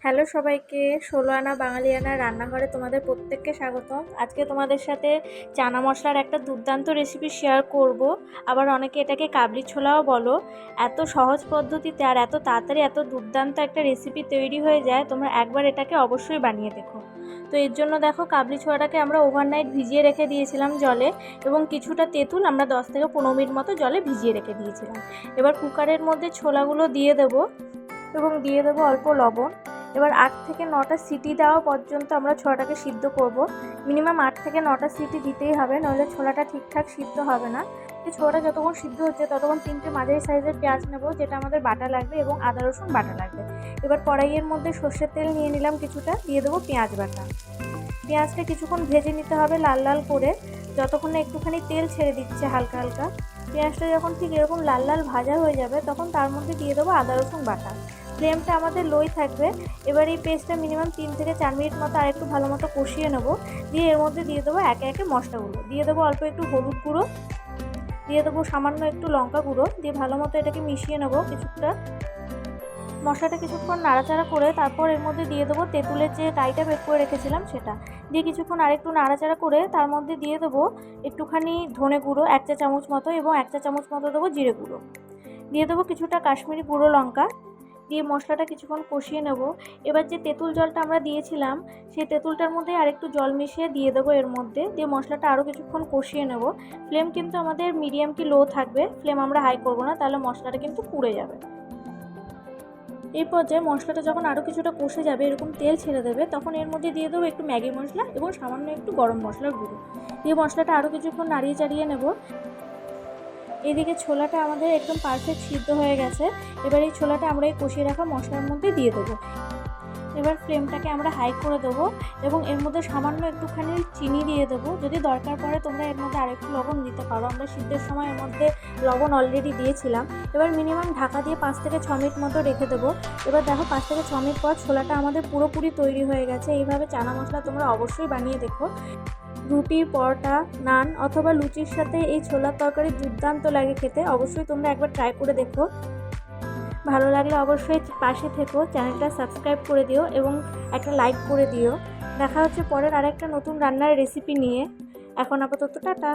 Hello সবাইকে, ১৬ আনা বাঙালিয়ানা রান্নাঘরে তোমাদের প্রত্যেককে স্বাগতম। আজকে তোমাদের সাথে চানা মশলার একটা দুর্দান্ত রেসিপি শেয়ার করব। আবার অনেকে এটাকে কাবলি ছোলাও বলো। এত সহজ পদ্ধতিতে আর এত তাড়াতাড়ি এত দুর্দান্ত একটা রেসিপি তৈরি হয়ে যায়, তোমরা একবার এটাকে অবশ্যই বানিয়ে দেখো। তো এর জন্য দেখো, কাবলি ছোলাটাকে আমরা ওভারনাইট ভিজিয়ে রেখে দিয়েছিলাম জলে, এবং কিছুটা তেঁতুল আমরা 10 থেকে 15 মিনিট মতো জলে ভিজিয়ে রেখে দিয়েছিলাম। এবার কুকারের মধ্যে ছোলাগুলো দিয়ে দেবো এবং দিয়ে দেবো অল্প লবণ। এবার 8 থেকে 9টা সিটি দেওয়া পর্যন্ত আমরা ছোলাটাকে সিদ্ধ করব। মিনিমাম 8 থেকে 9টা সিটি দিতেই হবে, নইলে ছোলাটা ঠিকঠাক সিদ্ধ হবে না। ছোলাটা যতক্ষণ সিদ্ধ হচ্ছে ততক্ষণ 3টে মাঝারি সাইজের পেঁয়াজ নেব, যেটা আমাদের বাটা লাগবে, এবং আদা রসুন বাটা লাগবে। এবার কড়াইয়ের মধ্যে সর্ষের তেল নিয়ে নিলাম কিছুটা, দিয়ে দেবো পেঁয়াজ বাটা। পেঁয়াজটা কিছুক্ষণ ভেজে নিতে হবে লাল লাল করে, যতক্ষণ না একটুখানি তেল ছেড়ে দিচ্ছে হালকা হালকা। পেঁয়াজটা যখন ঠিক এরকম লাল লাল ভাজা হয়ে যাবে, তখন তার মধ্যে দিয়ে দেবো আদা রসুন বাটা। ফ্লেমটা আমাদের লোই থাকবে। এবার এই পেস্টটা মিনিমাম 3 থেকে 4 মিনিট মতো আর একটু ভালো মতো কষিয়ে নেবো। দিয়ে এর মধ্যে দিয়ে দেবো একে একে মশলাগুলো। দিয়ে দেবো অল্প একটু হলুদ গুঁড়ো, দিয়ে দেবো সামান্য একটু লঙ্কা গুঁড়ো, দিয়ে ভালো মতো এটাকে মিশিয়ে নেবো কিছুটা। মশলাটা কিছুক্ষণ নাড়াচাড়া করে তারপর এর মধ্যে দিয়ে দেবো তেঁতুলের যে কাইটা বের করে রেখেছিলাম সেটা দিয়ে কিছুক্ষণ আরেকটু নাড়াচাড়া করে তার মধ্যে দিয়ে দেবো একটুখানি ধনে গুঁড়ো 1 চা চামচ মতো, এবং 1 চা চামচ মতো দেবো জিরে গুঁড়ো। দিয়ে দেবো কিছুটা কাশ্মীরি গুঁড়ো লঙ্কা। দিয়ে মশলাটা কিছুক্ষণ কষিয়ে নেব। এবার যে তেঁতুল জলটা আমরা দিয়েছিলাম, সেই তেঁতুলটার মধ্যে আরেকটু জল মিশিয়ে দিয়ে দেবো এর মধ্যে, দিয়ে মশলাটা আরও কিছুক্ষণ কষিয়ে নেব। ফ্লেম কিন্তু আমাদের মিডিয়াম কি লো থাকবে, ফ্লেম আমরা হাই করব না, তাহলে মশলাটা কিন্তু পুড়ে যাবে। এই পর্যায়ে মশলাটা যখন আরও কিছুটা কষে যাবে, এরকম তেল ছেড়ে দেবে, তখন এর মধ্যে দিয়ে দেবো একটু ম্যাগি মশলা এবং সামান্য একটু গরম মশলার গুঁড়ো। দিয়ে মশলাটা আরও কিছুক্ষণ নাড়িয়ে চাড়িয়ে নেব। এদিকে ছোলাটা আমাদের একদম পারফেক্ট সিদ্ধ হয়ে গেছে। এবার এই ছোলাটা আমরা এই কষিয়ে রাখা মশলার মধ্যে দিয়ে দেবো। এবার ফ্লেমটাকে আমরা হাই করে দেবো, এবং এর মধ্যে সামান্য একটুখানি চিনি দিয়ে দেবো। যদি দরকার পড়ে তোমরা এর মধ্যে আরেকটু লবণ দিতে পারো, আমরা সিদ্ধের সময় এর মধ্যে লবণ অলরেডি দিয়েছিলাম। এবার মিনিমাম ঢাকা দিয়ে 5 থেকে 6 মিনিট মতো রেখে দেবো। এবার দেখো 5 থেকে 6 মিনিট পর ছোলাটা আমাদের পুরোপুরি তৈরি হয়ে গেছে। এইভাবে চানা মশলা তোমরা অবশ্যই বানিয়ে দেখো। রুটি, পরোটা, নান অথবা লুচির সাথে এই ছোলার তরকারি দুর্দান্ত লাগে খেতে। অবশ্যই তোমরা একবার ট্রাই করে দেখো। ভালো লাগলে অবশ্যই পাশে থেকো, চ্যানেলটা সাবস্ক্রাইব করে দিও এবং একটা লাইক করে দিও। দেখা হচ্ছে পরের আরেকটা নতুন রান্নার রেসিপি নিয়ে। এখন আপাতত টাটা।